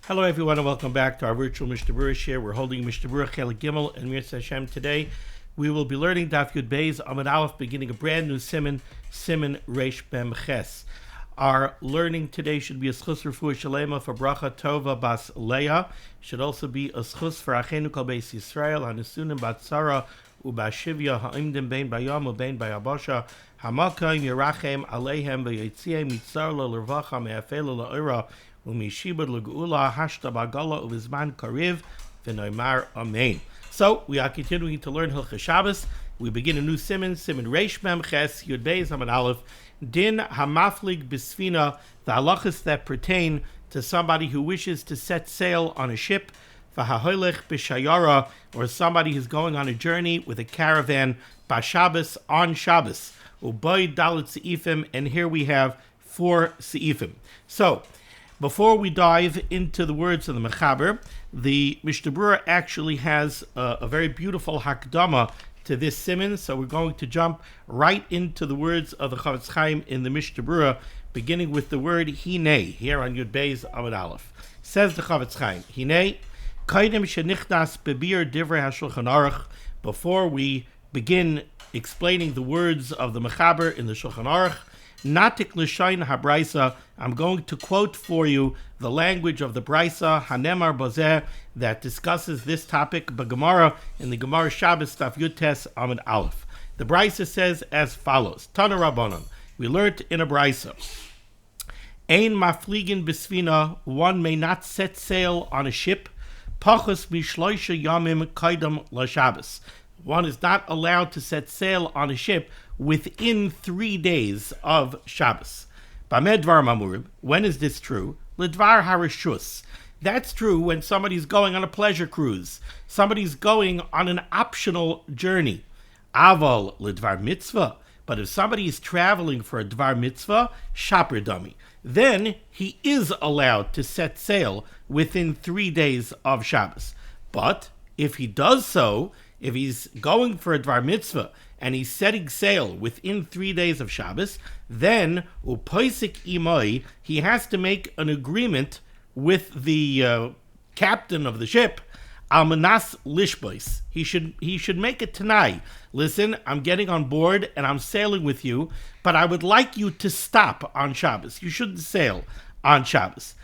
Hello everyone and welcome back to our virtual Mishnah Berurah share. We're holding Mishnah Berurah Chelik Gimel and Mirz Hashem today. We will be learning Daf Yud Beis Amud Aleph, beginning a brand new Siman Reish Mem Ches. Our learning today should be a schus refuah shalema for Bracha Tova Bas Leah. Should also be a schus for Achenu Kol Beis Yisrael Hanesunim Bat Sarah Ubashivya Ha'imdim Bein Bayam Ubein Bayabasha Hamakayim Yerachem Aleihem V'Yitzieh Mitzar L'Lervacha Me'afela L'Ora Umishibad L'Geula Hashta Bagala Uvizman Kariv V'Noimar Amen. So we are continuing to learn Hilchos Shabbos. We begin a new Siman Reish Mem Ches Yud Beis Amud Aleph. Din Hamaflig Bisfina, the halachas that pertain to somebody who wishes to set sail on a ship, V'Haholech B'Shayara, or somebody who's going on a journey with a caravan, B'Shabbos on Shabbos. Uboy Dalet Seifim, and here we have 4 Seifim. So, before we dive into the words of the Mechaber, the Mishnah Berurah actually has a very beautiful hakdama to this Siman, so we're going to jump right into the words of the Chofetz Chaim in the Mishnah Berurah, beginning with the word Hinei, here on Yud Beis Amud Aleph. Says the Chofetz Chaim, Hinei, Kaidem shenichnas bebir divrei HaShulchan Aruch. Before we begin explaining the words of the Mechaber in the Shulchan Aruch, Natik l'shayin habraisa, I'm going to quote for you the language of the Braisa, Hanemar Bozeh, that discusses this topic, B'Gemara, in the Gemara Shabbos, Daf Yutes Amud Aleph. The Braisa says as follows, Tana Rabbanon, we learnt in a Braisa, Ein mafligin b'sfina, one may not set sail on a ship, Pachos mishloisha yamim kaidam l'Shabbos. One is not allowed to set sail on a ship within 3 days of Shabbos. B'ameh dvar mamurim, when is this true? L'dvar harishus. That's true when somebody's going on a pleasure cruise. Somebody's going on an optional journey. Aval l'dvar mitzvah. But if somebody is traveling for a dvar mitzvah, shaper dummy, then he is allowed to set sail within 3 days of Shabbos. But if he does so, if he's going for a dvar mitzvah and he's setting sail within 3 days of Shabbos, then upoisik imoi, he has to make an agreement with the captain of the ship, almanas lishbois. He should make it tanai. Listen, I'm getting on board and I'm sailing with you, but I would like you to stop on Shabbos. You shouldn't sail on Shabbos.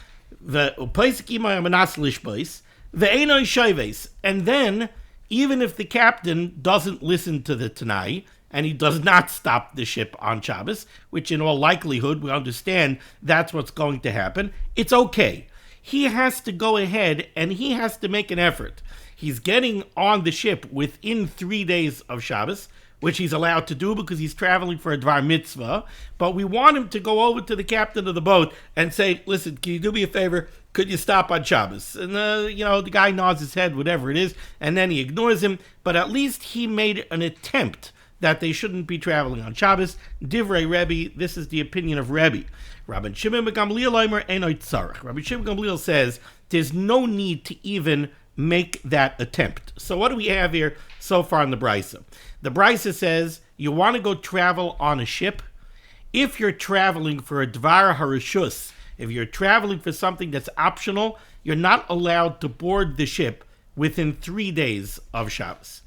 The upoisik imoi almanas lishbois, the einoi shoives, and then even if the captain doesn't listen to the Tanai, and he does not stop the ship on Shabbos, which in all likelihood we understand that's what's going to happen, it's okay. He has to go ahead and he has to make an effort. He's getting on the ship within 3 days of Shabbos, which he's allowed to do because he's traveling for a dvar mitzvah, but we want him to go over to the captain of the boat and say, listen, can you do me a favor? Could you stop on Shabbos? And, the guy nods his head, whatever it is, and then he ignores him, but at least he made an attempt that they shouldn't be traveling on Shabbos. Divrei Rebbe, this is the opinion of Rebbe. Rabbi Shimon ben Gamliel Omer einoi tzarich. Rabbi Shimon ben Gamliel says there's no need to even make that attempt. So what do we have here so far in the Braisa? The Braisa says you want to go travel on a ship. If you're traveling for a dvar harishus, if you're traveling for something that's optional, you're not allowed to board the ship within 3 days of Shabbos.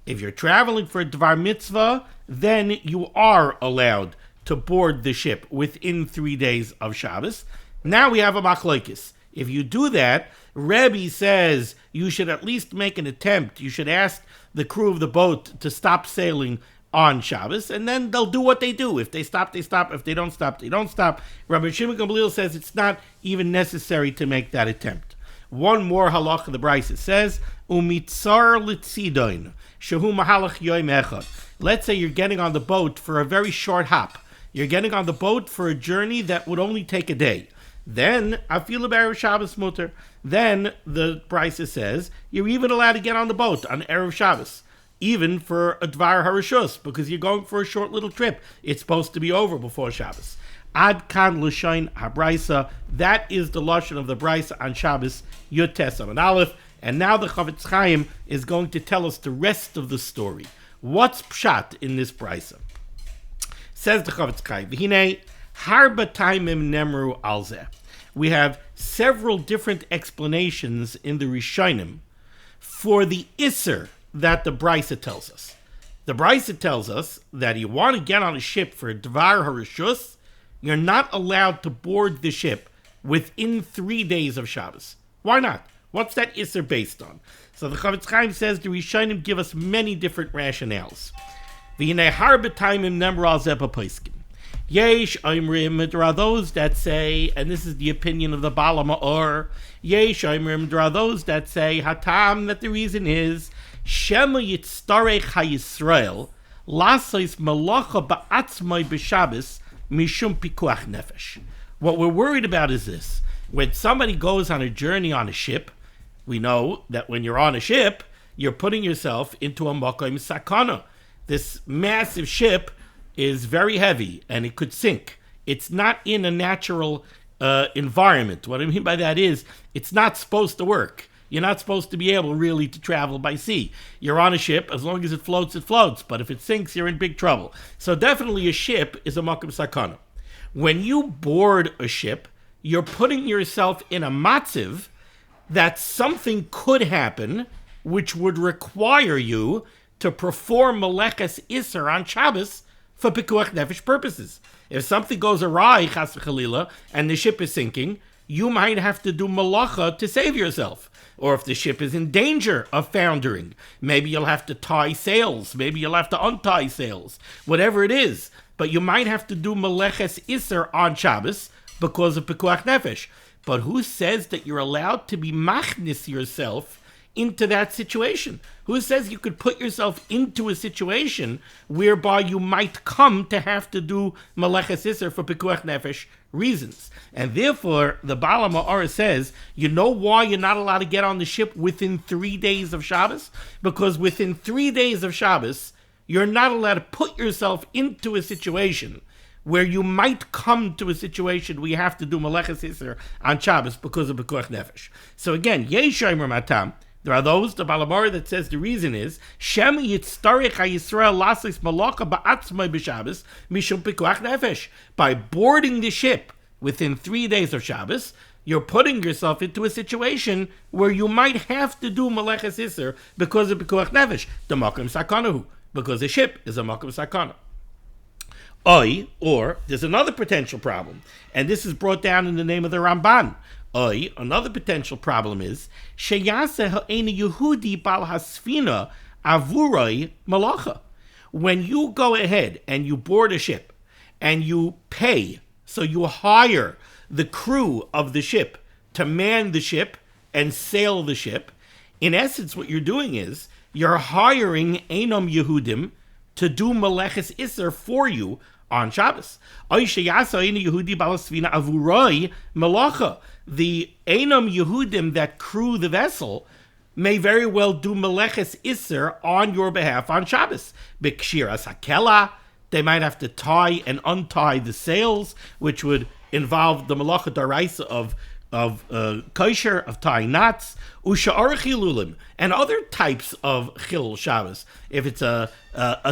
If you're traveling for a dvar mitzvah, then you are allowed to board the ship within 3 days of Shabbos. Now we have a machlokes. If you do that, Rebbe says you should at least make an attempt. You should ask the crew of the boat to stop sailing on Shabbos, and then they'll do what they do. If they stop, they stop. If they don't stop, they don't stop. Rabbi Shimon Gamliel says it's not even necessary to make that attempt. One more halach of the Braisa says, umitzar litzidoin, shehu mahalach yoim echad. Let's say you're getting on the boat for a very short hop. You're getting on the boat for a journey that would only take a day. Then, afilu b'erev Shabbos muter. Then, the Braisa says, you're even allowed to get on the boat on Erev Shabbos, even for a dvar harishus, because you're going for a short little trip. It's supposed to be over before Shabbos. Ad kan l'shayin habraisa. That is the lashon of the Braisa on Shabbos, Yud Tes Amud Aleph. And now the Chofetz Chaim is going to tell us the rest of the story. What's pshat in this Braisa? Says the Chofetz Chaim, V'hinei harba taimim nemru alzeh. We have several different explanations in the Rishonim for the Isser that the Brisa tells us. The Brisa tells us that you want to get on a ship for dvar harishus, you're not allowed to board the ship within 3 days of Shabbos. Why not? What's that Isser based on? So the Chavetz Chaim says the Rishonim give us many different rationales. V'hinei harbe taimim nemru al zeh b'poskim. Yesh oimrim, there are those that say, and this is the opinion of the Baal HaMaor, Yesh oimrim, there are those that say, hatam, that the reason is, Shema yitztarech ha-Yisrael, lasois malacha ba'atzmai b'Shabbos, mishum pikuach nefesh. What we're worried about is this. When somebody goes on a journey on a ship, we know that when you're on a ship, you're putting yourself into a makom sakana. This massive ship is very heavy and it could sink. It's not in a natural environment. What I mean by that is it's not supposed to work. You're not supposed to be able really to travel by sea. You're on a ship. As long as it floats, it floats. But if it sinks, you're in big trouble. So definitely a ship is a makom sakana. When you board a ship, you're putting yourself in a matziv that something could happen which would require you to perform meleches iser on Shabbos for pikuach nefesh purposes. If something goes awry, chas v'chalila, and the ship is sinking, you might have to do malacha to save yourself. Or if the ship is in danger of foundering, maybe you'll have to tie sails, maybe you'll have to untie sails, whatever it is. But you might have to do meleches iser on Shabbos because of pikuach nefesh. But who says that you're allowed to be machnis yourself into that situation? Who says you could put yourself into a situation whereby you might come to have to do meleches iser for pikuach nefesh reasons? And therefore, the Baal HaMaor says, you know why you're not allowed to get on the ship within 3 days of Shabbos? Because within 3 days of Shabbos, you're not allowed to put yourself into a situation where you might come to a situation where you have to do meleches iser on Shabbos because of pikuach nefesh. So again, yesh omer matam. There are those, the Baal HaMaor, that says the reason is Shema yitztarech ha-Yisrael lasis malacha ba'atzmai b'Shabbos mishum pikuach nefesh. By boarding the ship within 3 days of Shabbos, you're putting yourself into a situation where you might have to do meleches iser because of pikuach nefesh. The makom sakanahu, because the ship is a makom sakana. Or there's another potential problem, and this is brought down in the name of the Ramban. Another potential problem is sheyaseh ha'eni Yehudi bal hasfina avuroi malacha. When you go ahead and you board a ship and you pay, so you hire the crew of the ship to man the ship and sail the ship, in essence what you're doing is you're hiring Einom Yehudim to do meleches iser for you on Shabbos. The Einom Yehudim that crew the vessel may very well do meleches iser on your behalf on Shabbos. B'kshiras hakela, they might have to tie and untie the sails, which would involve the malacha daraisa of kosher, of tying knots, usha'ar chilulim, and other types of chilul Shabbos. If it's a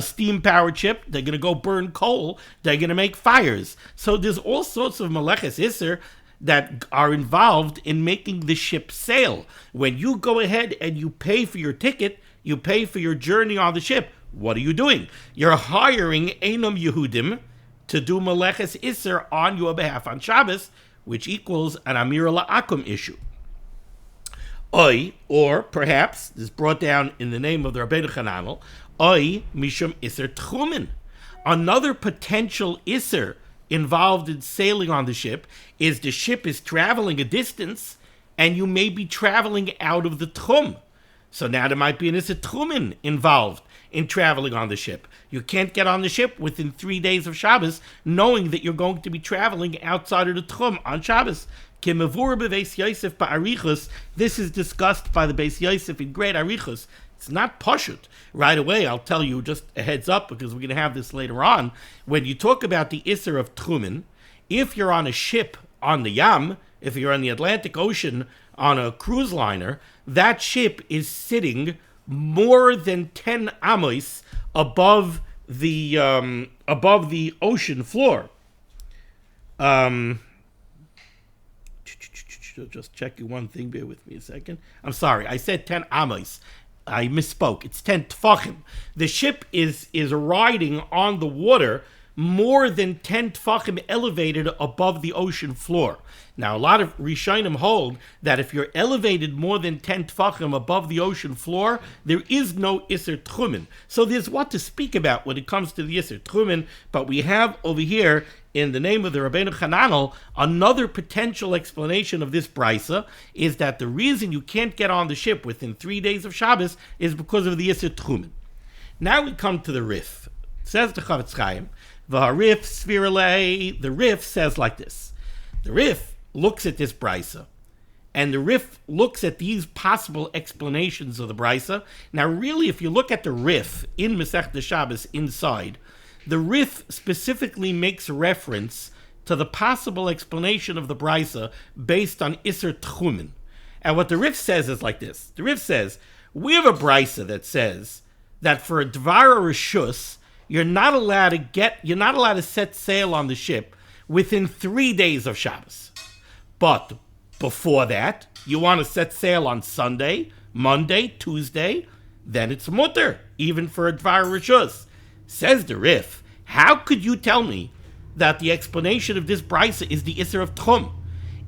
steam-powered ship, they're going to go burn coal, they're going to make fires. So there's all sorts of meleches iser that are involved in making the ship sail. When you go ahead and you pay for your ticket, you pay for your journey on the ship, what are you doing? You're hiring Einom Yehudim to do meleches iser on your behalf on Shabbos, which equals an Amir La'akum issue. Or perhaps, this is brought down in the name of the Rabbeinu Chananel, mishum iser tchumen. Another potential iser involved in sailing on the ship is the ship is traveling a distance and you may be traveling out of the tchum. So now there might be an iser tchumen involved in traveling on the ship. You can't get on the ship within 3 days of Shabbos, knowing that you're going to be traveling outside of the Tchum on Shabbos. This is discussed by the Beis Yosef in great Arichos. It's not pashut. Right away, I'll tell you just a heads up, because we're going to have this later on. When you talk about the Isser of Tchumen, if you're on a ship on the Yam, if you're on the Atlantic Ocean on a cruise liner, that ship is sitting more than 10 amos above the ocean floor. just checking one thing. Bear with me a second. I'm sorry. I said 10 amos. I misspoke. It's 10 tfachim. The ship is riding on the water more than 10 tfachim elevated above the ocean floor. Now, a lot of Rishonim hold that if you're elevated more than 10 tfachim above the ocean floor, there is no Isser Tchumen. So there's what to speak about when it comes to the Isser Tchumen, but we have over here, in the name of the Rabbeinu Hananel, another potential explanation of this brisa is that the reason you can't get on the ship within 3 days of Shabbos is because of the Isser Tchumen. Now we come to the Rif. It says the Chavetz Chaim, V'harif Svirale, the Rif says like this. The Rif looks at this brisa, and the Rif looks at these possible explanations of the brisa. Now, really, if you look at the Rif in Masechta Shabbos inside, the Rif specifically makes reference to the possible explanation of the brisa based on Isser Tchumen. And what the Rif says is like this. The Rif says, we have a brisa that says that for a dvar or reshus, you're not allowed to set sail on the ship within 3 days of Shabbos. But before that, you want to set sail on Sunday, Monday, Tuesday, then it's mutter, even for a dvar reshus. Says the Rif, how could you tell me that the explanation of this brisa is the Isser of Tchum?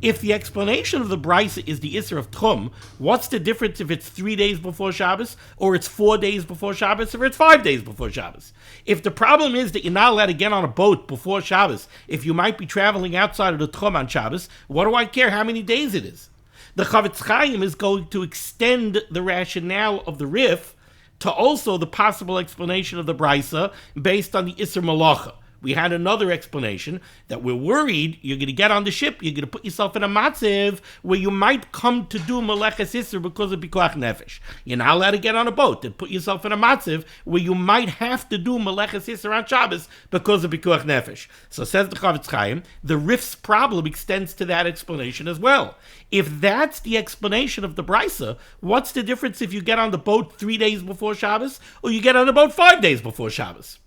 If the explanation of the brisa is the Isser of Tchum, what's the difference if it's 3 days before Shabbos, or it's 4 days before Shabbos, or it's 5 days before Shabbos? If the problem is that you're not allowed to get on a boat before Shabbos, if you might be traveling outside of the Tchum on Shabbos, what do I care how many days it is? The Chavetz Chaim is going to extend the rationale of the Rif to also the possible explanation of the brisa based on the Isser Malacha. We had another explanation that we're worried you're going to get on the ship, you're going to put yourself in a matziv where you might come to do meleches isser because of pikuach nefesh. You're not allowed to get on a boat and put yourself in a matziv where you might have to do meleches isser on Shabbos because of pikuach nefesh. So says the Chavetz Chaim, the Rif's problem extends to that explanation as well. If that's the explanation of the brisa, what's the difference if you get on the boat 3 days before Shabbos or you get on the boat 5 days before Shabbos?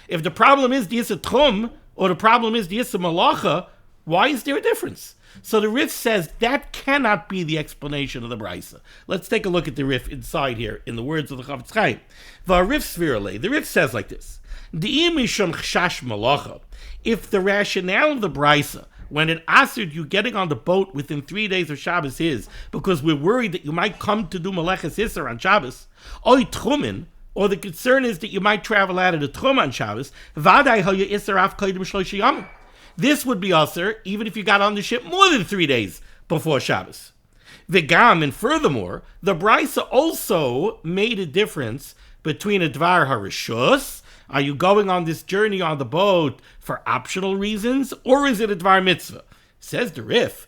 If the problem is the Isser Tchum, or the problem is the Isser Malacha, why is there a difference? So the Rif says that cannot be the explanation of the brisa. Let's take a look at the Rif inside here, in the words of the Chavetz Chaim. The Rif says like this. If the rationale of the brisa, when it answered you getting on the boat within 3 days of Shabbos is because we're worried that you might come to do Meleches Isser on Shabbos, oy Tchumen, or the concern is that you might travel out of the Tchum on Shabbos, this would be usher even if you got on the ship more than 3 days before Shabbos. V'gam, and furthermore, the brisa also made a difference between a dvar harishus. Are you going on this journey on the boat for optional reasons, or is it a dvar mitzvah? Says the Rif,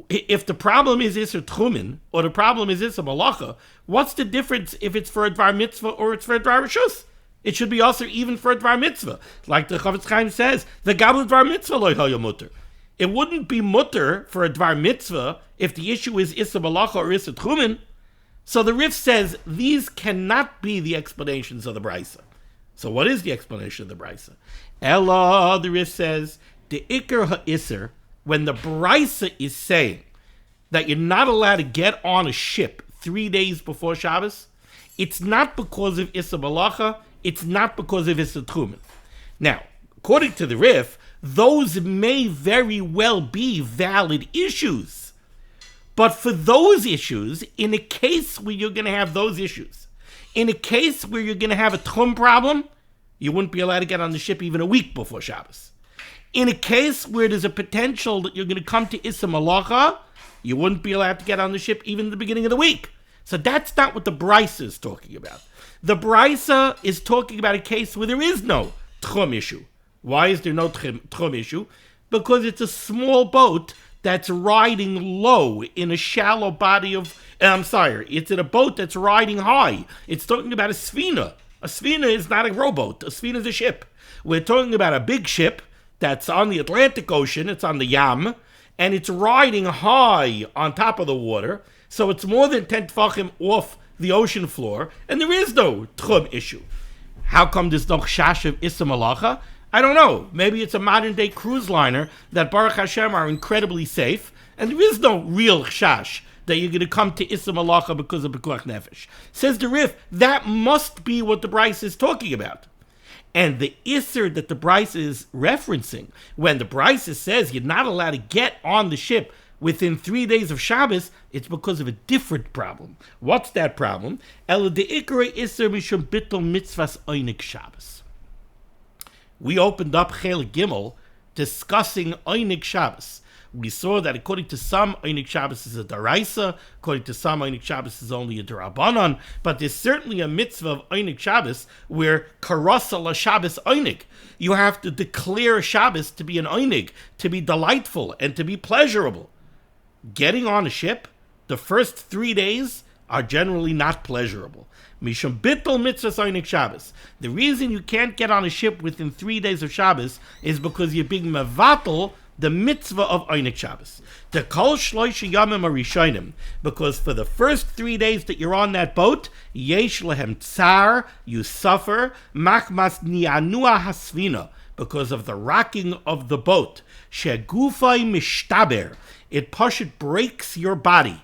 if the problem is Isser Tchumen, or the problem is Isser Malacha, what's the difference if it's for a dvar mitzvah or it's for a dvar reshus? It should be also even for a dvar mitzvah. Like the Chavetz Chaim says, the gabel dvar mitzvah loy haya mutter. It wouldn't be mutter for a dvar mitzvah if the issue is Isser Malacha or Isser Tchumen. So the Rif says these cannot be the explanations of the brisa. So what is the explanation of the brisa? Ella, the Rif says, the ikar ha'isser, when the brisa is saying that you're not allowed to get on a ship 3 days before Shabbos, it's not because of Isser Malacha, it's not because of Isser Tchumen. Now, according to the Rif, those may very well be valid issues. But for those issues, in a case where you're going to have those issues, in a case where you're going to have a Tchum problem, you wouldn't be allowed to get on the ship even a week before Shabbos. In a case where there's a potential that you're going to come to Isser Malacha, you wouldn't be allowed to get on the ship even at the beginning of the week. So that's not what the brisa is talking about. The brisa is talking about a case where there is no Tchum issue. Why is there no Tchum issue? Because it's a small boat that's riding low in a shallow body of... it's in a boat that's riding high. It's talking about a Sfina. A Sfina is not a rowboat. A Sfina is a ship. We're talking about a big ship that's on the Atlantic Ocean, it's on the Yam, and it's riding high on top of the water, so it's more than 10 tfachim off the ocean floor, and there is no Tchum issue. How come there's no chash of Isser Malacha? I don't know. Maybe it's a modern-day cruise liner that, Baruch Hashem, are incredibly safe, And there is no real chash that you're going to come to Issa Malacha because of Pekuach Nefesh. Says the Rif, that must be what the Bryce is talking about. And the Isser that the Bryce is referencing, when the Bryce says you're not allowed to get on the ship within 3 days of Shabbos, it's because of a different problem. What's that problem? El de Ikra Isser mishum bittul mitzvahs oinik Shabbos. We opened up Chel Gimel discussing oinik Shabbos. We saw that according to some, Einik Shabbos is a daraisa. According to some, Einik Shabbos is only a darabanan. But there's certainly a mitzvah of Einik Shabbos where karasa la Shabbos Einik. You have to declare Shabbos to be an Einik, to be delightful and to be pleasurable. Getting on a ship, the first 3 days are generally not pleasurable. Mishum bittul mitzvah Einik Shabbos. The reason you can't get on a ship within 3 days of Shabbos is because you're being mevatel the mitzvah of Einik Shabbos. The kol shloisha yamim arishonim, because for the first 3 days that you're on that boat, yesh lehem tsar, you suffer, machmas nianua hasvina, because of the rocking of the boat. Shegufay mishtaber, it pashut breaks your body.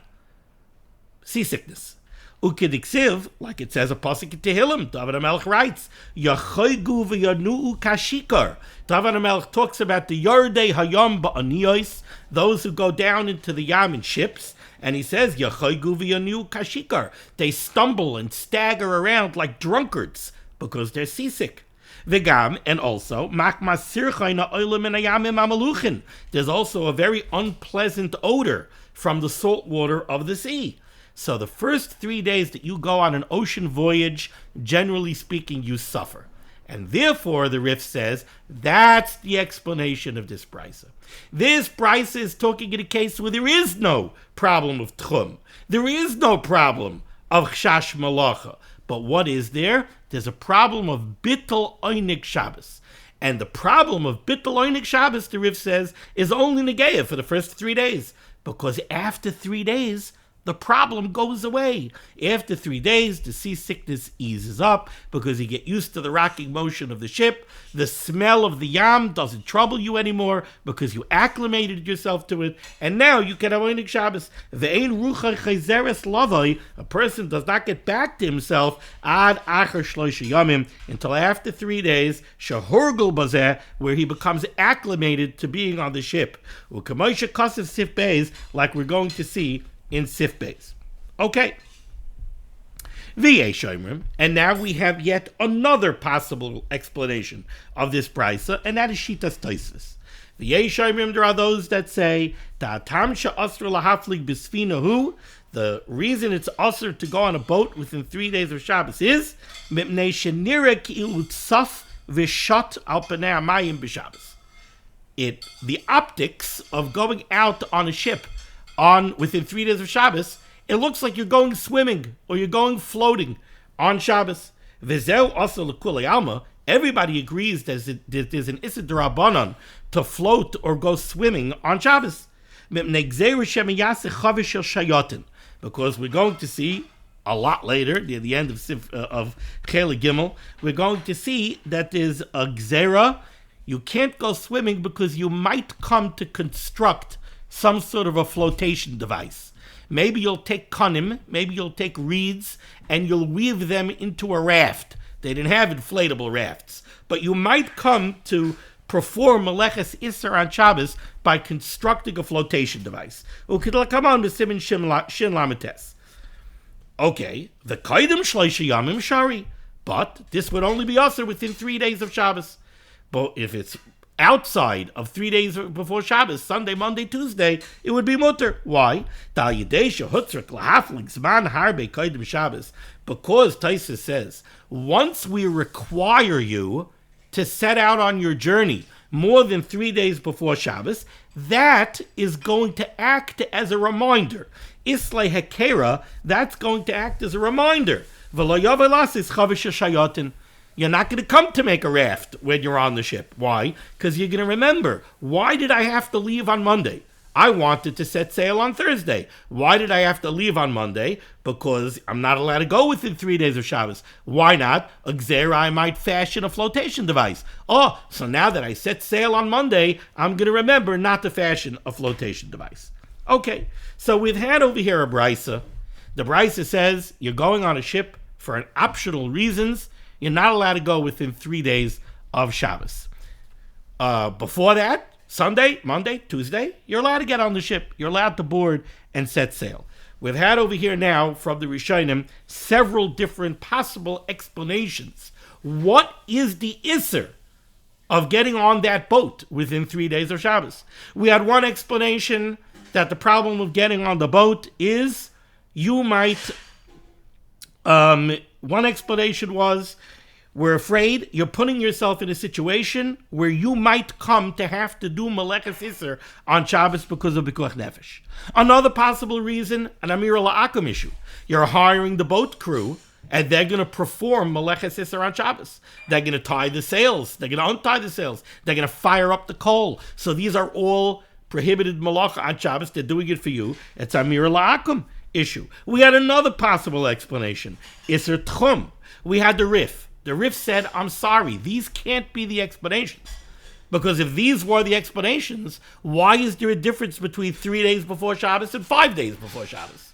Seasickness. Ukidiksiv, like it says a pasuk in Tehillim, David HaMelech writes, Yachoygu v'yanu'u kashikar. David HaMelech talks about the Yardei Hayam ba'aniyos, those who go down into the Yam in ships, and he says, Yachoygu v'yanu'u kashikar. They stumble and stagger around like drunkards because they're seasick. V'gam, and also, Makmas sirchayna oilim in ayamim amaluchin. There's also a very unpleasant odor from the salt water of the sea. So the first 3 days that you go on an ocean voyage, generally speaking, you suffer. And therefore, the Rif says, that's the explanation of this brisa. This brisa is talking in a case where there is no problem of tchum. There is no problem of chash malacha. But what is there? There's a problem of bittul oinik Shabbos. And the problem of bittul oinik Shabbos, the Rif says, is only negeya for the first 3 days. Because after 3 days, the problem goes away. After 3 days, the seasickness eases up because you get used to the rocking motion of the ship. The smell of the yam doesn't trouble you anymore because you acclimated yourself to it. And now you can have Einik Shabbos. Ve'ein rucha chayzeres lavoi. A person does not get back to himself ad acher shloisha yamim until after 3 days, shahorgul bazeh, where he becomes acclimated to being on the ship. U'kamoisha kasev sif beis, like we're going to see in Sif Beis. Okay. And now we have yet another possible explanation of this brisa, and that is Shitas Tosfos. There are those that say the reason it's usher to go on a boat within 3 days of Shabbos is the optics of going out on a ship within 3 days of Shabbos, it looks like you're going swimming or you're going floating on Shabbos. V'zeu also l'kulei alma. Everybody agrees there's an issa d'rabanan to float or go swimming on Shabbos. Because we're going to see a lot later, near the end of Chele Gimel, we're going to see that there's a gzera. You can't go swimming because you might come to construct some sort of a flotation device. Maybe you'll take konim, maybe you'll take reeds, and you'll weave them into a raft. They didn't have inflatable rafts. But you might come to perform Meleches Isser on Shabbos by constructing a flotation device. Come on, Siman Shin Lamites. Okay, the Kaidim Shleisha Yamim Shari. But this would only be usher within 3 days of Shabbos. But if it's outside of 3 days before Shabbos, Sunday, Monday, Tuesday, it would be mutter. Why? Because Taisa says, once we require you to set out on your journey more than 3 days before Shabbos, that is going to act as a reminder. Islay Hekera, that's going to act as a reminder. You're not going to come to make a raft when you're on the ship. Why? Because you're going to remember, why did I have to leave on Monday? I wanted to set sail on Thursday. Why did I have to leave on Monday? Because I'm not allowed to go within 3 days of Shabbos. Why not? A gzera, I might fashion a flotation device. Oh, so now that I set sail on Monday, I'm going to remember not to fashion a flotation device. Okay, so we've had over here a brisa. The brisa says you're going on a ship for an optional reasons. You're not allowed to go within 3 days of Shabbos. Before that, Sunday, Monday, Tuesday, you're allowed to get on the ship. You're allowed to board and set sail. We've had over here now from the Rishonim several different possible explanations. What is the Isser of getting on that boat within 3 days of Shabbos? We had one explanation that the problem of getting on the boat is you might, one explanation was, we're afraid you're putting yourself in a situation where you might come to have to do Meleches Isser on Shabbos because of Pikuach Nefesh. Another possible reason, an Amir La'akum issue. You're hiring the boat crew and they're going to perform Meleches Isser on Shabbos. They're going to tie the sails. They're going to untie the sails. They're going to fire up the coal. So these are all prohibited Malacha on Shabbos. They're doing it for you. It's Amir La'akum issue. We had another possible explanation. Isser Tchum. We had the Rif. The Rif said, I'm sorry, these can't be the explanations. Because if these were the explanations, why is there a difference between 3 days before Shabbos and 5 days before Shabbos?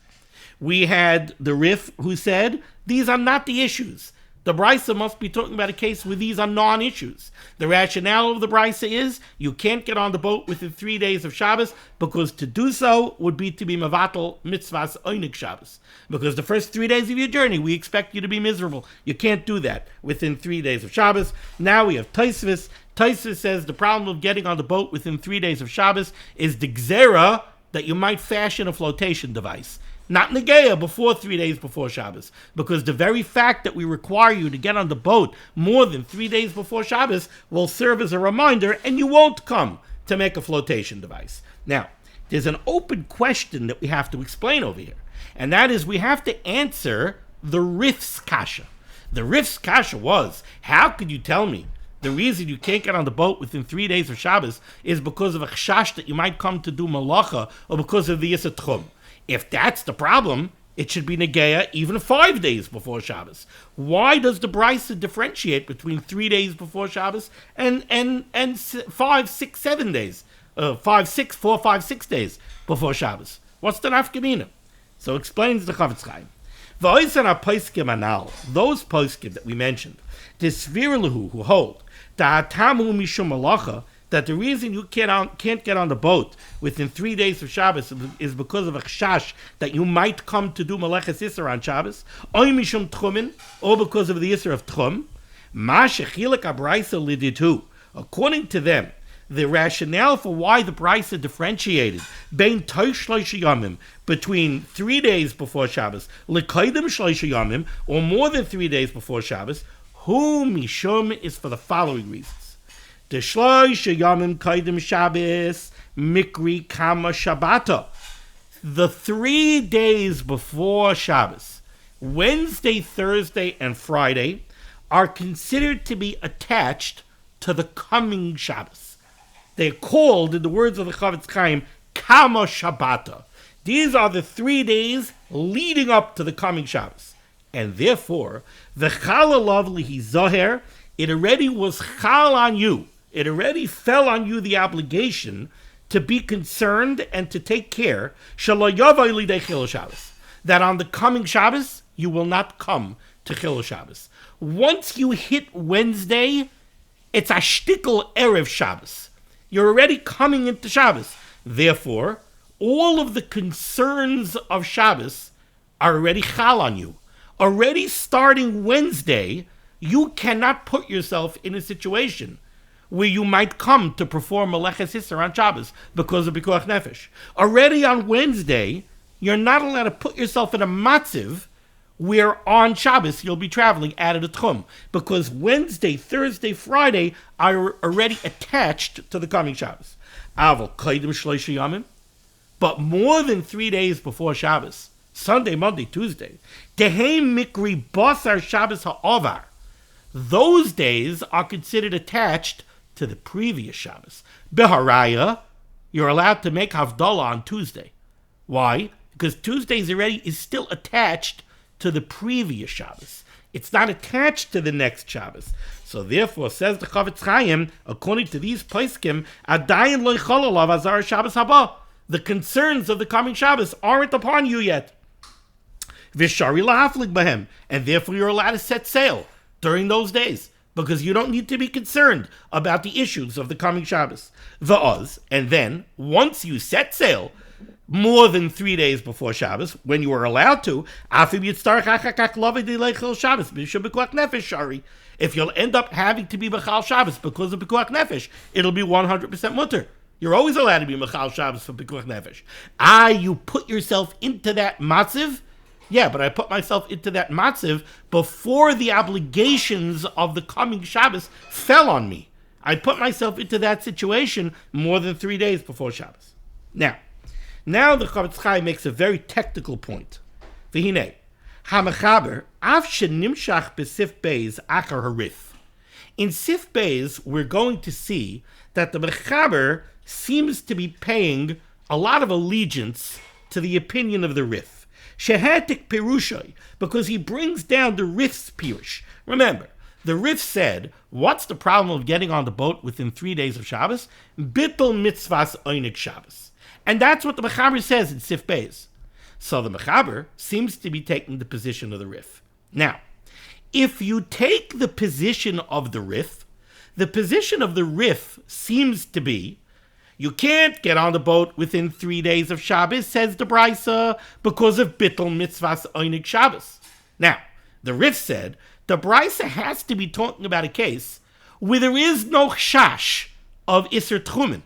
We had the Rif who said, these are not the issues. The Brisa must be talking about a case where these are non-issues. The rationale of the Brisa is you can't get on the boat within 3 days of Shabbos because to do so would be to be mevatel mitzvahs oinik Shabbos. Because the first 3 days of your journey, we expect you to be miserable. You can't do that within 3 days of Shabbos. Now we have Tosfos. Tosfos says the problem of getting on the boat within 3 days of Shabbos is the gzera that you might fashion a flotation device. Not Negeya before 3 days before Shabbos. Because the very fact that we require you to get on the boat more than 3 days before Shabbos will serve as a reminder and you won't come to make a flotation device. Now, there's an open question that we have to explain over here. And that is we have to answer the Rif's kasha. The Rif's kasha was, how could you tell me the reason you can't get on the boat within 3 days of Shabbos is because of a chash that you might come to do malacha or because of the Yisat Tchum? If that's the problem, it should be Negeya even 5 days before Shabbos. Why does the Brisa differentiate between 3 days before Shabbos and 5, 6, 7 days? 4, 5, 6 days before Shabbos. What's the nafkamina? So explains the Chavetz Chaim. V'oisan ha-poskim anal, those poskim that we mentioned, the svirlahu who hold, the hatamu mishum malacha, that the reason you can't get on the boat within 3 days of Shabbos is because of a chash that you might come to do Meleches Isser on Shabbos, oy mishum tchumin, or because of the Isser of tchum, ma shechilek ha-brisa liditu. According to them, the rationale for why the Brisa differentiated between 3 days before Shabbos, l'koydem shloisha yamim, or more than 3 days before Shabbos, hu mishum is for the following reasons. The shloisha yamim koydem Shabbos mikri kama shabbata. The 3 days before Shabbos, Wednesday, Thursday, and Friday, are considered to be attached to the coming Shabbos. They're called, in the words of the Chavetz Chaim, Kama Shabbata. These are the 3 days leading up to the coming Shabbos. And therefore, the Chalalav Lihi Zoher, it already was Chal on you. It already fell on you the obligation to be concerned and to take care, that on the coming Shabbos, you will not come to Chilul Shabbos. Once you hit Wednesday, it's a shtickle Erev Shabbos. You're already coming into Shabbos. Therefore, all of the concerns of Shabbos are already chal on you. Already starting Wednesday, you cannot put yourself in a situation where you might come to perform Meleches Isser on Shabbos because of Pikuach Nefesh. Already on Wednesday, you're not allowed to put yourself in a matziv where on Shabbos you'll be traveling out of the Tchum, because Wednesday, Thursday, Friday are already attached to the coming Shabbos. Aval koydem shloisha yamim, but more than 3 days before Shabbos, Sunday, Monday, Tuesday, tehem mikri basar Shabbos ha'ovar, those days are considered attached to the previous Shabbos. Beharaya, you're allowed to make Havdalah on Tuesday. Why? Because Tuesday is still attached to the previous Shabbos. It's not attached to the next Shabbos. So therefore, says the Chavetz Chaim, according to these poskim, Adayin lo yichol alav azar Shabbos haba. The concerns of the coming Shabbos aren't upon you yet. Vishari lahaflik bahem, and therefore you're allowed to set sail during those days, because you don't need to be concerned about the issues of the coming Shabbos. Va'oz, and then, once you set sail, more than 3 days before Shabbos, when you are allowed to, if you'll end up having to be Bechal Shabbos because of Pikuach Nefesh, it'll be 100% mutter. You're always allowed to be Bechal Shabbos for Pikuach Nefesh. You put yourself into that matziv. Yeah, but I put myself into that matziv before the obligations of the coming Shabbos fell on me. I put myself into that situation more than 3 days before Shabbos. Now the Chavetz Chaim makes a very technical point. V'hinei, ha'mechaber, av shenimshach b'sif beis achar harif. In Sif Beis, we're going to see that the mechaber seems to be paying a lot of allegiance to the opinion of the Rif. Shehetik Pirushay, because he brings down the Rif's Pirush. Remember, the Rif said, what's the problem of getting on the boat within 3 days of Shabbos? Bittul mitzvahs oinik Shabbos. And that's what the Mechaber says in Sif Beis. So the Mechaber seems to be taking the position of the Rif. Now, if you take the position of the Rif, the position of the Rif seems to be, you can't get on the boat within 3 days of Shabbos, says the Brisa, because of Bittul Mitzvahs Oinig Shabbos. Now, the Rif said, the Brisa has to be talking about a case where there is no chash of Isser Tchumen.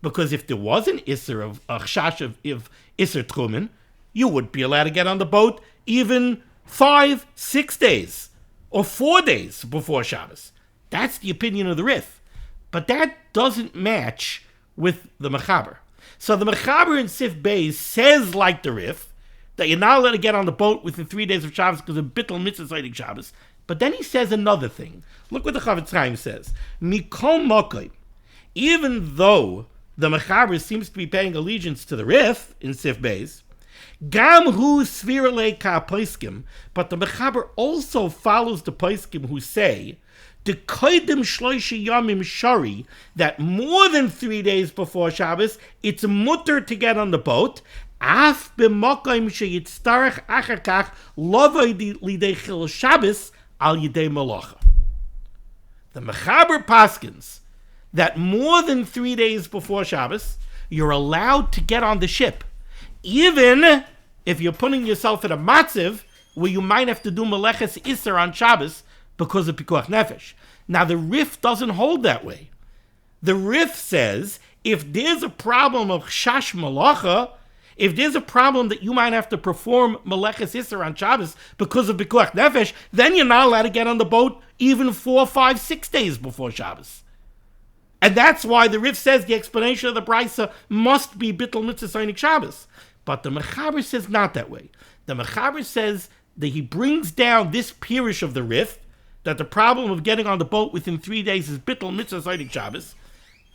Because if there was an Isser of a chash of Isser Tchumen, you would be allowed to get on the boat even 5, 6 days, or 4 days before Shabbos. That's the opinion of the Rif. But that doesn't match with the Mechaber. So the Mechaber in Sif Beis says, like the Rif, that you're not allowed to get on the boat within 3 days of Shabbos because of Bittul Mitzvah Seidig Shabbos. But then he says another thing. Look what the Chavetz Chaim says. Mikol Mokai, even though the Mechaber seems to be paying allegiance to the Rif in Sif Beis, Gam hu svirale ka poiskim, but the Mechaber also follows the poiskim who say the koidim shloishi yamim shari, that more than 3 days before Shabbos, it's mutter to get on the boat. Af b'mokaim sheyitztarach achar kach lovay lidei chil Shabbos al yidei malacha. The Mechaber paskins that more than 3 days before Shabbos, you're allowed to get on the ship, even if you're putting yourself in a matziv where you might have to do meleches iser on Shabbos because of Pikuach Nefesh. Now, the Rif doesn't hold that way. The Rif says, if there's a problem of chash malacha, if there's a problem that you might have to perform meleches iser on Shabbos because of Pikuach Nefesh, then you're not allowed to get on the boat even 4, 5, 6 days before Shabbos. And that's why the Rif says the explanation of the Brisa must be Bittul Mitzvah Seinig Shabbos. But the Mechaber says not that way. The Mechaber says that he brings down this pirush of the Rif, that the problem of getting on the boat within 3 days is Bittul Mitzvah Seidig Shabbos.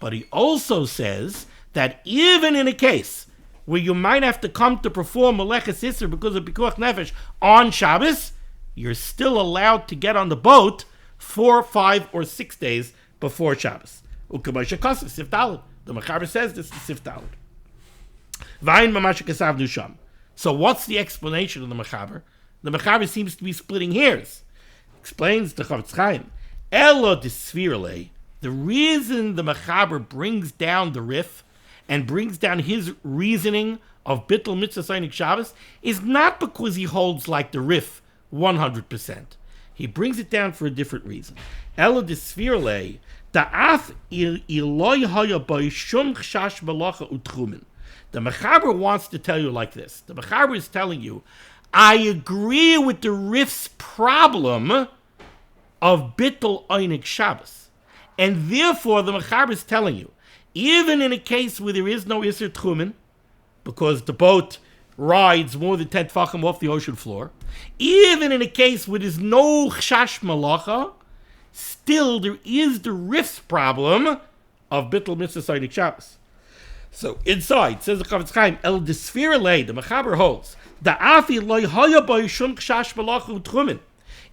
But he also says that even in a case where you might have to come to perform Meleches Isser because of Pikuach Nefesh on Shabbos, you're still allowed to get on the boat 4, 5, or 6 days before Shabbos. Ukamasha Kasa, Sif Daled. The Mechaber says this is Sif Daled. Vayin Mamasha Kasav Nusham. So what's the explanation of the Mechaber? The Mechaber seems to be splitting hairs. Explains the Chavetz Chaim. Elo Disvirale. The reason the Mechaber brings down the Rif and brings down his reasoning of Bittul Mitzvah Seinig Shabbos is not because he holds like the Rif 100%. He brings it down for a different reason. Elo Disvirale. Da'af iloi haya by shum chash malacha utchumen. The Mechaber wants to tell you like this. The Mechaber is telling you, I agree with the Rif's problem of Bittul Einig Shabbos. And therefore, the Mechaber is telling you, even in a case where there is no Isser Tchumen, because the boat rides more than 10 tfachim off the ocean floor, even in a case where there's no chash malacha, still there is the Rif's problem of Bittul Mitzvah Seidig Shabbos. So inside, says the Chavetz Chaim, El Disfir Lei, the Mechaber holds, the Afi Loi Haya Boy Shum Chash Malacha Utchumen.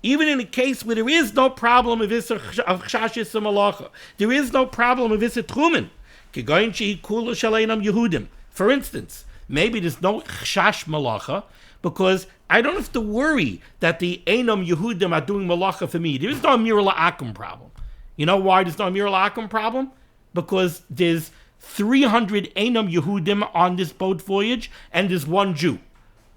Even in a case where there is no problem of Chash Malacha, there is no problem of Isser Tchumen. Kegoyin Shehi Kula Shaleinam Yehudim. For instance, maybe there's no chash malacha because I don't have to worry that the Einam Yehudim are doing malacha for me. There's no Amir La'akum problem. You know why there's no Amir La'akum problem? Because there's 300 Einam Yehudim on this boat voyage and there's one Jew.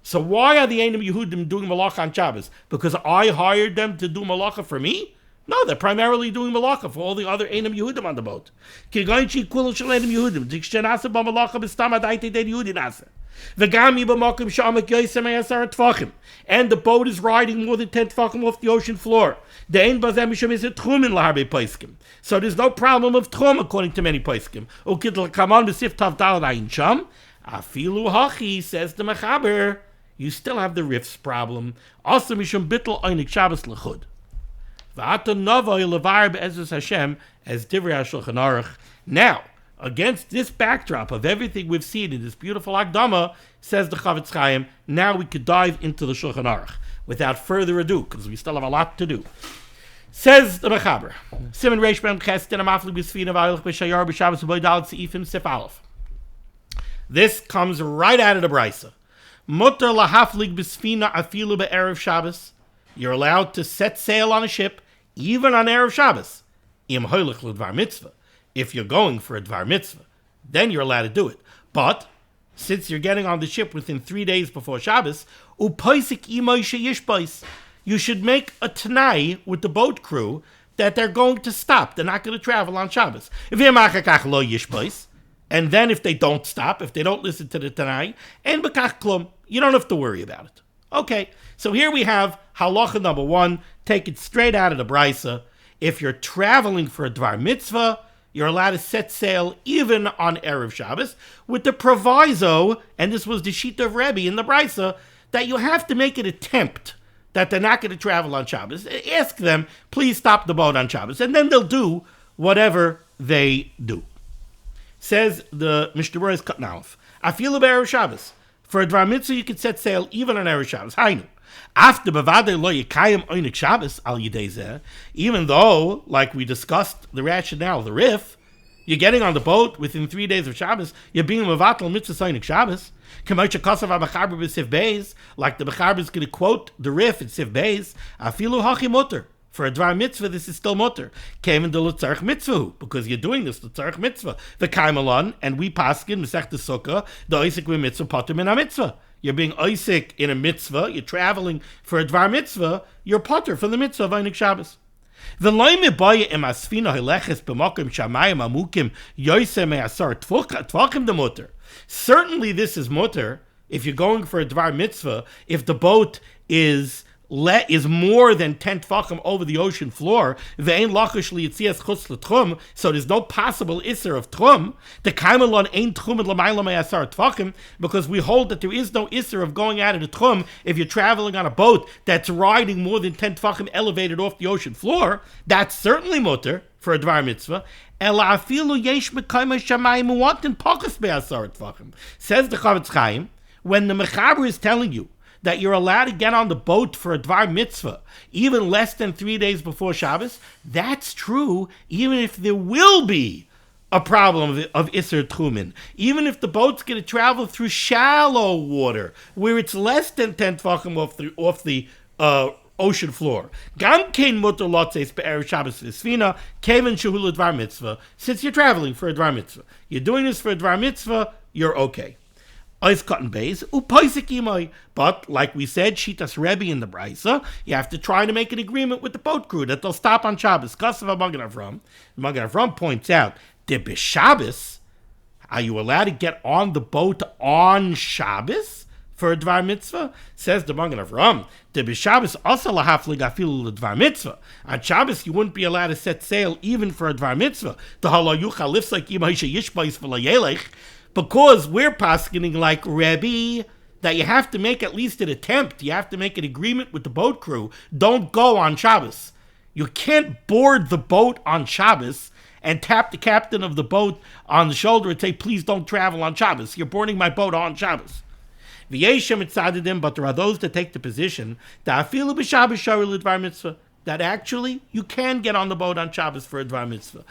So why are the Einam Yehudim doing malacha on Shabbos? Because I hired them to do malacha for me? No, they're primarily doing malacha for all the other Einam Yehudim on the boat. And the boat is riding more than 10 tefachim off the ocean floor. So there's no problem of tchum according to many poskim. Afilu hachi, says the Mechaber, you still have the Rif's problem. Also mishum bittel einik Shabbos lechud. V'ata novoi levar be'ezus Hashem as divrei HaShulchan Aruch. Now, against this backdrop of everything we've seen in this beautiful Akdama, says the Chavetz Chaim, now we could dive into the Shulchan Aruch without further ado, because we still have a lot to do. Says the Mechaber, Siman Reish Ben Ches Din Amafli B'Sfina V'Aylich B'Shayar B'Shabbos B'Dal Seifim Sif Aleph. This comes right out of the Brisa. Mutter lahaflig b'sfina afilu be'erev Shabbos. You're allowed to set sail on a ship, even on Erev Shabbos. Im hoilich l'dvar mitzvah. If you're going for a dvar mitzvah, then you're allowed to do it. But, since you're getting on the ship within 3 days before Shabbos, upoisik imoy sheyishbois. You should make a tanai with the boat crew that they're going to stop. They're not going to travel on Shabbos. If you're machakach lo yishbois, and then if they don't stop, if they don't listen to the Tanai, and bekach klum, you don't have to worry about it. Okay, so here we have halacha number 1, take it straight out of the Brisa. If you're traveling for a dvar mitzvah, you're allowed to set sail even on Erev Shabbos, with the proviso, and this was the Shita of Rebbe in the Brisa, that you have to make an attempt that they're not going to travel on Shabbos. Ask them, please stop the boat on Shabbos, and then they'll do whatever they do. Says the Mishnah Berurah is cut now. I feel about Erev Shabbos. For a dvar mitzvah, you can set sail even on Erev Shabbos. Hainu. After bevadei lo yikayim oinik Shabbos al yidei zeh, even though, like we discussed, the rationale, the Rif, you're getting on the boat within 3 days of Shabbos, you're being mevatel mitzvah oinik Shabbos. K'moich kosav ha-mechaber b'sif beis, like the mechaber is going to quote the Rif in Sif beis, afilu hachi mutter. For a dvar mitzvah, this is still mutter. Came in the l'tzarech mitzvah, because you're doing this l'tzarech mitzvah. The kaimalon, and we paskin mesech the sukkah, the oisik mitzvah potter min ha-mitzvah. You're being oisik in a mitzvah, you're traveling for a dvar mitzvah, you're potter for the mitzvah of Einik Shabbos. The loime boye im asfina heleches b'mokim shamayim amukim yoyse me'asar tvachim the mutter. Certainly this is mutter if you're going for a dvar mitzvah, if the boat is more than 10 tefachim over the ocean floor, so there's no possible isser of tchum. The kaimalon ain't tchum l'mayla me'asar tefachim, because we hold that there is no isser of going out of the tchum if you're traveling on a boat that's riding more than 10 tefachim elevated off the ocean floor. That's certainly mutter for a dvar mitzvah. Says the Chavetz Chaim, when the Mechaber is telling you that you're allowed to get on the boat for a dvar mitzvah even less than 3 days before Shabbos, that's true even if there will be a problem of Isser Tchumin. Even if the boat's going to travel through shallow water, where it's less than 10 tefachim off the ocean floor. Gam kein mutter lotzeis be'erev Shabbos v'sfina, keven shehu l'dvar mitzvah. Since you're traveling for a dvar mitzvah, you're doing this for a dvar mitzvah, you're okay. But like we said, Shitas Rebbe in the Brisa, you have to try to make an agreement with the boat crew that they'll stop on Shabbos. Kasav Magen Avram points out that b'Shabbos, are you allowed to get on the boat on Shabbos for a dvar mitzvah? Says the Magen Avram, the b'Shabbos also lahaflig afilu l'dvar mitzvah. On Shabbos, you wouldn't be allowed to set sail even for a dvar mitzvah. The halayucha lifts like imay sheyishbais v'layelech. Because we're paskening like Rebbe, that you have to make at least an attempt. You have to make an agreement with the boat crew. Don't go on Shabbos. You can't board the boat on Shabbos and tap the captain of the boat on the shoulder and say, please don't travel on Shabbos. You're boarding my boat on Shabbos. But there are those that take the position that actually you can get on the boat on Shabbos for a dvar mitzvah.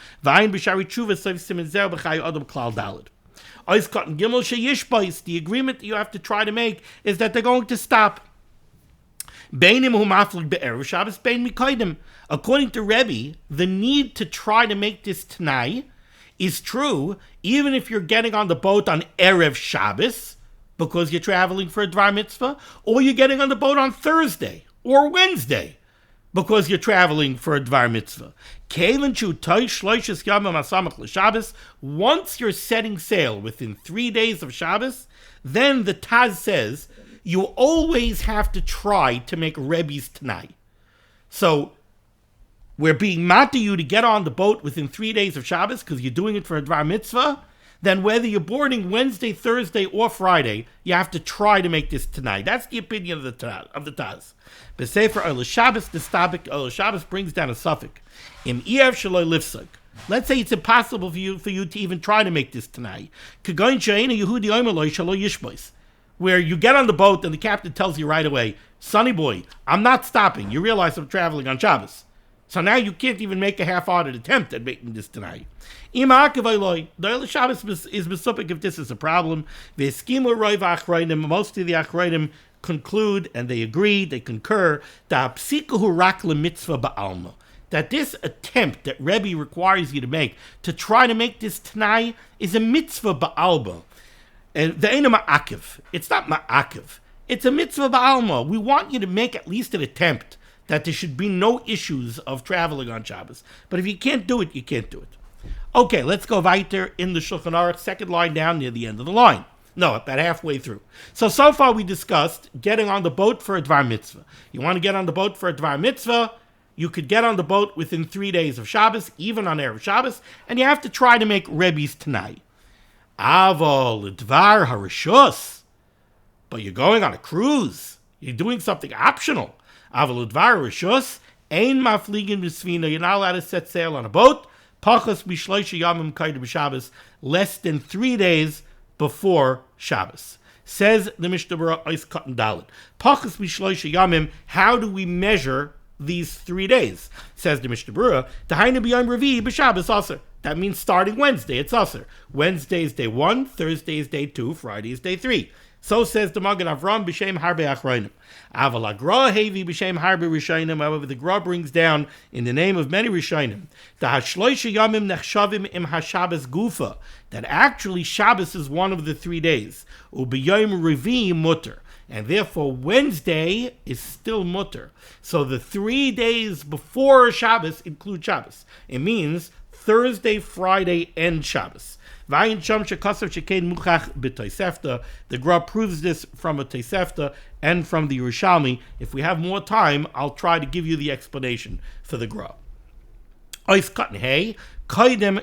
Ois Cotton Gimel Sheyishbais, the agreement that you have to try to make is that they're going to stop. Beinim hu maflig be'erev Shabbos, bein mikoidim. According to Rebbe, the need to try to make this Tanai is true even if you're getting on the boat on Erev Shabbos, because you're traveling for a dvar mitzvah, or you're getting on the boat on Thursday or Wednesday, because you're traveling for a dvar mitzvah. Once you're setting sail within 3 days of Shabbos, then the Taz says you always have to try to make Rebbe's Tanai. So we're being mad to you to get on the boat within 3 days of Shabbos because you're doing it for a dvar mitzvah. Then whether you're boarding Wednesday, Thursday, or Friday, you have to try to make this tonight. That's the opinion of the Taz. B'sefer Oil Shabbos, the Stabik Oil Shabbos brings down a suffix. Im Ev Shaloi Lifsug. Let's say it's impossible for you to even try to make this tonight. Kagoin She'ena Yehudi Oimeloi Shaloi Yishbois. Where you get on the boat and the captain tells you right away, Sonny boy, I'm not stopping. You realize I'm traveling on Shabbos. So now you can't even make a half-hearted attempt at making this tonight. The Oil Shabbos is besupik if this is a problem. Most of the Achroidim conclude, and they agree, they concur, that this attempt that Rebbe requires you to make to try to make this Tanai is a mitzvah ba'alma. And the ain't a ma'akiv. It's not ma'akiv. It's a mitzvah ba'alma. We want you to make at least an attempt that there should be no issues of traveling on Shabbos. But if you can't do it, you can't do it. Okay, let's go weiter in the Shulchan Aruch, second line down near the end of the line. No, about halfway through. So far we discussed getting on the boat for a dvar mitzvah. You want to get on the boat for a dvar mitzvah, you could get on the boat within 3 days of Shabbos, even on Erev Shabbos, and you have to try to make Rebbe's tonight. Avol dvar harishus. But you're going on a cruise. You're doing something optional. Avol dvar harishus. Ein mafligin b'svina. You're not allowed to set sail on a boat. Pachas b'shloisha yamim kaidim b'Shabbos. Less than 3 days before Shabbos. Says the Mishnah Berurah Ois Cotton Dalit. Pachas b'shloisha yamim. How do we measure these 3 days? Says the Mishnah Berurah. D'hainu b'yom revi'i b'Shabbos aser. That means starting Wednesday, it's aser. Wednesday is day 1, Thursday is day 2, Friday is day 3. So says the Magen Avram b'shem harbe achronim. Aval agra hevi b'shem harbe rishonim. However, the Gra brings down in the name of many rishonim the hashloisha yamim nechshavim im hashabbos gufa, that actually Shabbos is one of the 3 days. Ubiyom revi mutter, and therefore Wednesday is still mutter. So the 3 days before Shabbos include Shabbos. It means Thursday, Friday, and Shabbos. The Gra proves this from a Tosefta and from the Yerushalmi. If we have more time, I'll try to give you the explanation for the Gra.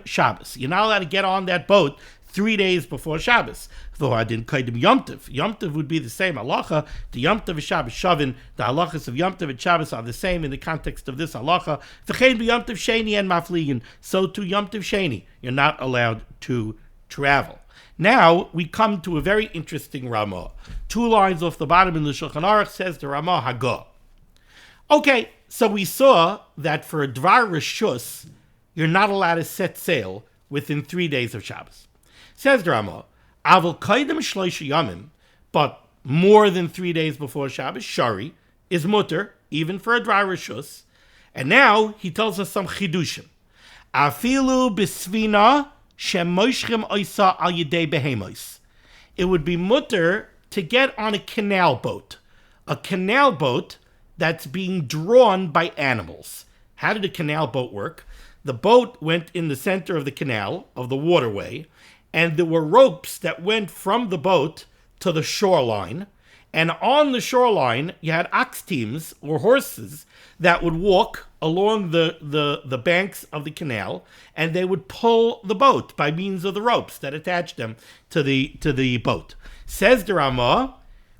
Shabbos. You're not allowed to get on that boat 3 days before Shabbos. Though I didn't kaidim Yom Tov. Yom Tov would be the same halacha. The Yom Tov is Shabbos Shavin. The halachas of Yom Tov and Shabbos are the same in the context of this halacha. V'chein b'Yom Tov Sheni and Mafligin. So to Yom Tov Sheni, you're not allowed to travel. Now we come to a very interesting Ramah. 2 lines off the bottom in the Shulchan Aruch says the Ramah Hagah. Okay, so we saw that for a dvar rishus, you're not allowed to set sail within 3 days of Shabbos. Says the Ramah, Avol kaidem shloisha yamim, but more than 3 days before Shabbos, shari, is mutter, even for a dvar rishus. And now he tells us some chidushim. Afilu bisvina shemoshchem oisa al yedei behemos. It would be mutter to get on a canal boat that's being drawn by animals. How did a canal boat work? The boat went in the center of the canal, of the waterway, and there were ropes that went from the boat to the shoreline. And on the shoreline, you had ox teams or horses that would walk along the banks of the canal, and they would pull the boat by means of the ropes that attached them to the boat. Says the Ramah,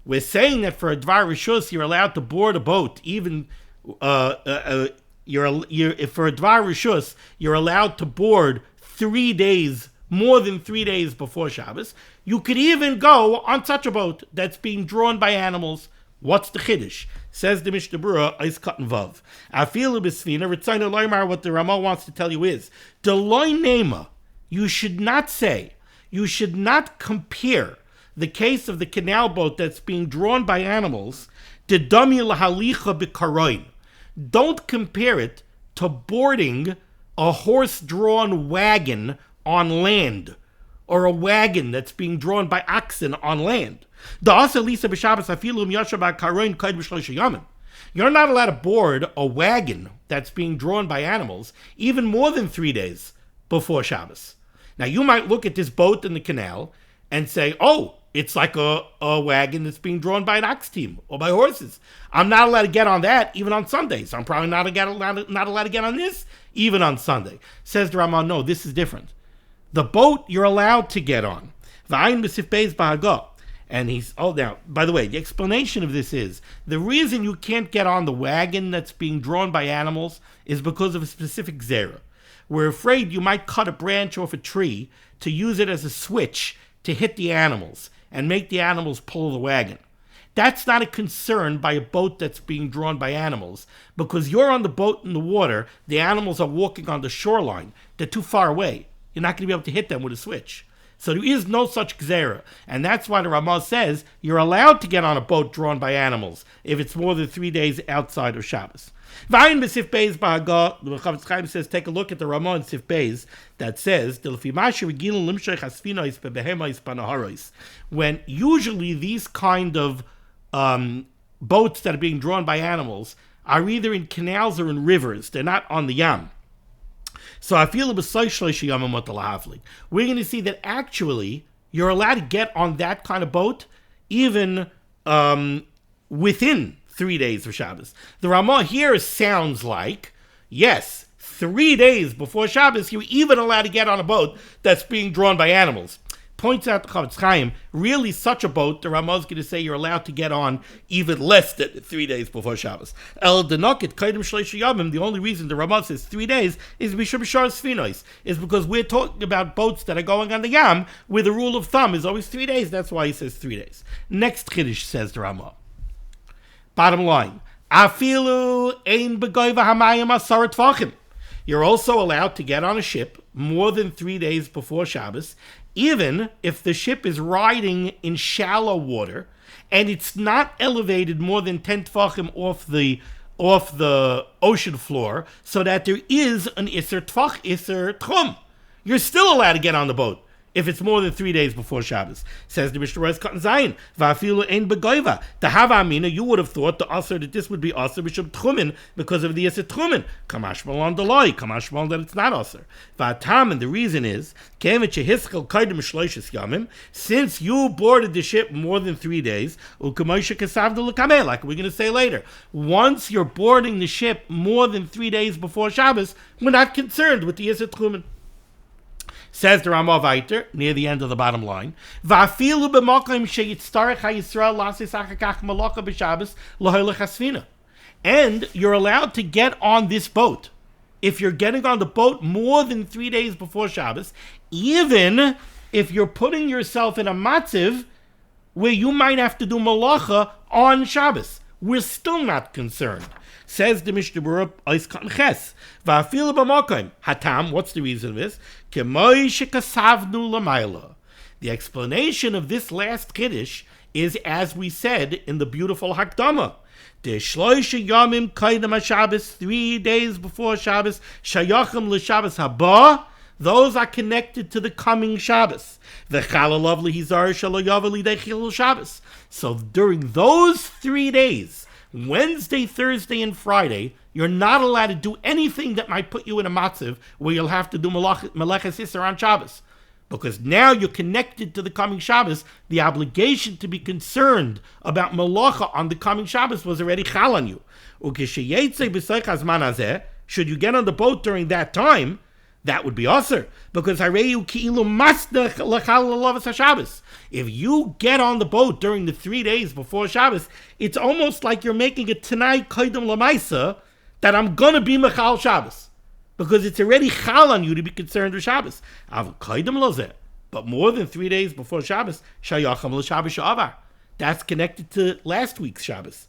we're saying that for a dvar rishus, you're allowed to board a boat, even for a dvar rishus, you're allowed to board 3 days, more than 3 days before Shabbos. You could even go on such a boat that's being drawn by animals. What's the chiddush? Says the Mishnah Berurah, Eis Cotton Vav. Afilu b'sfina, Ritzayna Loymar, what the Ramah wants to tell you is, Deloy Nema, you should not say, you should not compare the case of the canal boat that's being drawn by animals to dami lahalicha b'karoin. Don't compare it to boarding a horse-drawn wagon on land, or a wagon that's being drawn by oxen on land. You're not allowed to board a wagon that's being drawn by animals even more than 3 days before Shabbos. Now, you might look at this boat in the canal and say, oh, it's like a wagon that's being drawn by an ox team or by horses. I'm not allowed to get on that even on Sundays. I'm probably not allowed to get on this even on Sunday. Says the Ramah, no, this is different. The boat you're allowed to get on. And now, by the way, the explanation of this is, the reason you can't get on the wagon that's being drawn by animals is because of a specific zera. We're afraid you might cut a branch off a tree to use it as a switch to hit the animals and make the animals pull the wagon. That's not a concern by a boat that's being drawn by animals, because you're on the boat in the water, the animals are walking on the shoreline, they're too far away. You're not going to be able to hit them with a switch. So there is no such gzera. And that's why the Ramah says you're allowed to get on a boat drawn by animals if it's more than 3 days outside of Shabbos. The Chavetz Chaim says, take a look at the Ramah in Sif Beis that says, when usually these kind of boats that are being drawn by animals are either in canals or in rivers, they're not on the Yam. So I feel we're going to see that actually you're allowed to get on that kind of boat even within 3 days of Shabbos. The Ramah here sounds like, yes, 3 days before Shabbos, you're even allowed to get on a boat that's being drawn by animals. Points out to Chavetz Chaim, really such a boat, the Ramah is going to say you're allowed to get on even less than 3 days before Shabbos. The only reason the Ramah says 3 days is because we're talking about boats that are going on the Yam, where the rule of thumb is always 3 days. That's why he says 3 days. Next Chiddush, says the Ramah. Bottom line, you're also allowed to get on a ship more than 3 days before Shabbos, even if the ship is riding in shallow water and it's not elevated more than 10 tefachim off the ocean floor, so that there is an iser tchum. You're still allowed to get on the boat if it's more than 3 days before Shabbos. Says the Mishnah Berurah Cotton Zion, Va'afilu ein begoiva. The Hava Amina, you would have thought the Aser that this would be Aser b'shem tchumen because of the Aser tchumen. Kamashmal on the loy, Kamashmal that it's not Aser. Va'atam, and the reason is, Kemet shehiskel kaidem shloishes yamim, since you boarded the ship more than 3 days, u'kamoisha kasavdu l'kameh, like we're going to say later. Once you're boarding the ship more than 3 days before Shabbos, we're not concerned with the Aser tchumen. Says the Ramah Vayter, near the end of the bottom line, and you're allowed to get on this boat. If you're getting on the boat more than 3 days before Shabbos, even if you're putting yourself in a matziv where you might have to do malacha on Shabbos, we're still not concerned. Says the Mishnah Berurah, Ois Katan Ches, Va'afilu b'makom. Hatam, what's the reason of this? K'moi shekasavnu l'mayla. The explanation of this last Kiddush is, as we said in the beautiful Hakdama, the shloisha yamim kaidem HaShabbos, 3 days before Shabbos, shayachim l'Shabbos haba, those are connected to the coming Shabbos. The chalalav lehizar shalo yavel lidei chilul Shabbos. So during those 3 days, Wednesday, Thursday, and Friday, you're not allowed to do anything that might put you in a matziv where you'll have to do meleches Isser on Shabbos. Because now you're connected to the coming Shabbos, the obligation to be concerned about melacha on the coming Shabbos was already chal on you. Should you get on the boat during that time, that would be aser, because if you get on the boat during the 3 days before Shabbos, it's almost like you're making a Tanai Kaidam Lamaisa that I'm going to be Mechal Shabbos, because it's already chal on you to be concerned with Shabbos. But more than 3 days before Shabbos, Shayacham l'Shabbos Sha'avar. That's connected to last week's Shabbos.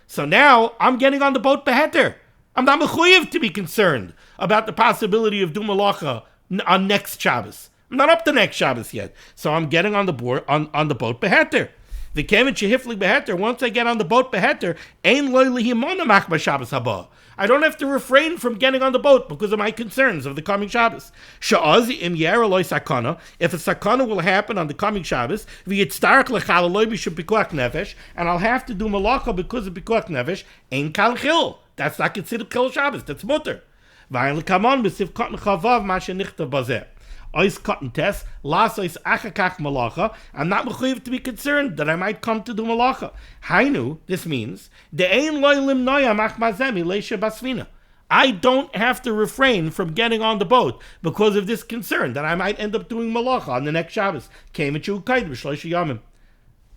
So now I'm getting on the boat beheter. I'm not mechuyev to be concerned about the possibility of dumalacha on next Shabbos. I'm not up to next Shabbos yet. So I'm getting on the board on the boat beheter. The kemen shehiflik beheter. Once I get on the boat beheter, ein loy lihimona machba Shabbos haba. I don't have to refrain from getting on the boat because of my concerns of the coming Shabbos. Sha'az im yer loy sakana. If a sakana will happen on the coming Shabbos, v'yitztarach lechal loy b'shu pikuach nefesh, and I'll have to do malacha because of pikuach nefesh, ein kal chil. That's not considered kol Shabbos. That's mutter. V'ayin lekamon b'siv katan chavav ma shenichtav bazeh. Ois cotton test, las ois achakach malacha. I'm not mechuyev to be concerned that I might come to do malacha. Hainu, this means, de'ein loy limnoya mach mazemi leisha basvina. I don't have to refrain from getting on the boat because of this concern that I might end up doing malacha on the next Shabbos. Came at you kaid b'shloisha yamim.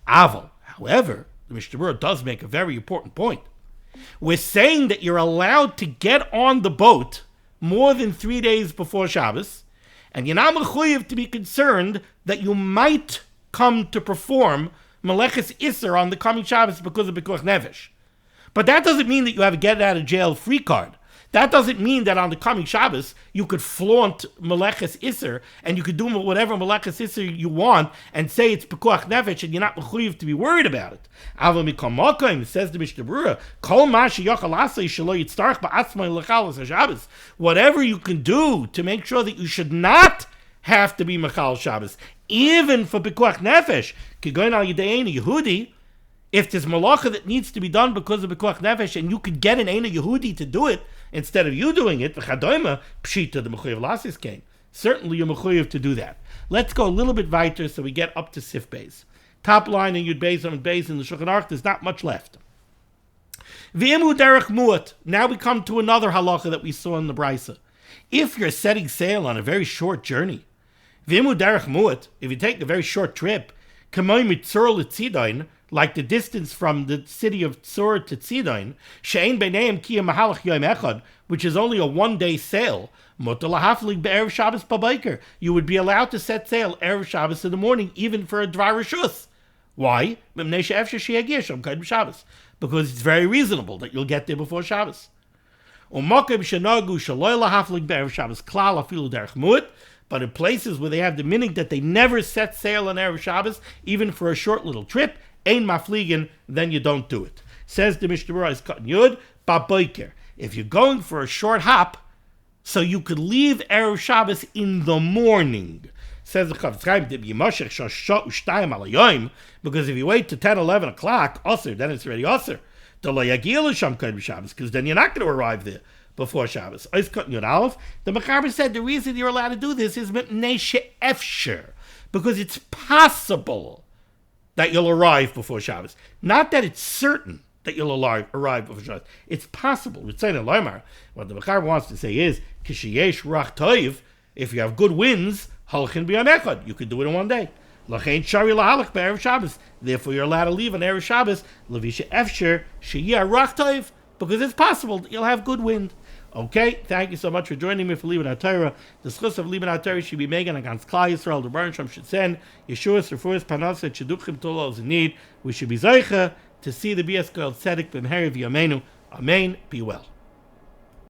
Aval, however, the Mishnah Berurah does make a very important point. We're saying that you're allowed to get on the boat more than 3 days before Shabbos, and you're not mechuyev to be concerned that you might come to perform Meleches Isser on the coming Shabbos because of Pikuach Nefesh. But that doesn't mean that you have a get-out-of-jail-free card. That doesn't mean that on the coming Shabbos you could flaunt Meleches Isser and you could do whatever Meleches Isser you want and say it's Pekuach Nefesh and you're not mechuyev to be worried about it. Ava mikol makom, says the Mishnah Berurah, kol ma sheyochel asay shelo yitztarach ba'atzmai lechalos haShabbos. Whatever you can do to make sure that you should not have to be mechal Shabbos, even for Pekuach Nefesh, kigoyin al yidei ein Yehudi. If there's malacha that needs to be done because of Pekuach Nefesh and you could get an Ein Yehudi to do it instead of you doing it, v'chadoima pshita the mechuyev lasis came. Certainly you're mechuyev to do that. Let's go a little bit weiter so we get up to Sif Beis. Top line in Yud Beis and Beis in the Shulchan Aruch, there's not much left. V'imu derech muat. Now we come to another halacha that we saw in the Brisa. If you're setting sail on a very short journey, v'imu derech muat, if you take a very short trip, kamoi mitzor l'tzidain, like the distance from the city of Tzor to Tzidon, she'ein b'neim kiyam mahalach yom echad, which is only a one-day sail, mutar lahaflig be'erev Shabbos b'bayker. You would be allowed to set sail erev Shabbos in the morning, even for a dvar rishus. Why? Because it's very reasonable that you'll get there before Shabbos. But in places where they have the minhag that they never set sail on erev Shabbos, even for a short little trip, ein mafligen, then you don't do it. Says the Mishnah Berurah is cutting yud ba'boiker. If you're going for a short hop, so you could leave erev Shabbos in the morning. Says the Chavetz Chaim, because if you wait to 10, 11 o'clock, osir, then it's already osir. Because then you're not going to arrive there before Shabbos. The Mechaber said the reason you're allowed to do this is because it's possible that you'll arrive before Shabbos. Not that it's certain that you'll arrive before Shabbos. It's possible. What the Mechaber wants to say is, Kishiyesh Rach Toiv, if you have good winds, Halchin B'yam Echad, you could do it in one day. Lachein Shari Lahalach B'erev Shabbos. Therefore, you're allowed to leave on Erev Shabbos, Levisha Efsher Sheyeh Rach Toiv, because it's possible that you'll have good wind. Okay, thank you so much for joining me for limud HaTorah. The schus of limud HaTorah should be megan against Klal Yisrael. The Baruch Shem should send Yeshua's refuahs panas et sheduchim to those in need. We should be zeicha to see the Bias Kol Tzedek b'meheri v'yameinu. Amen. Be well.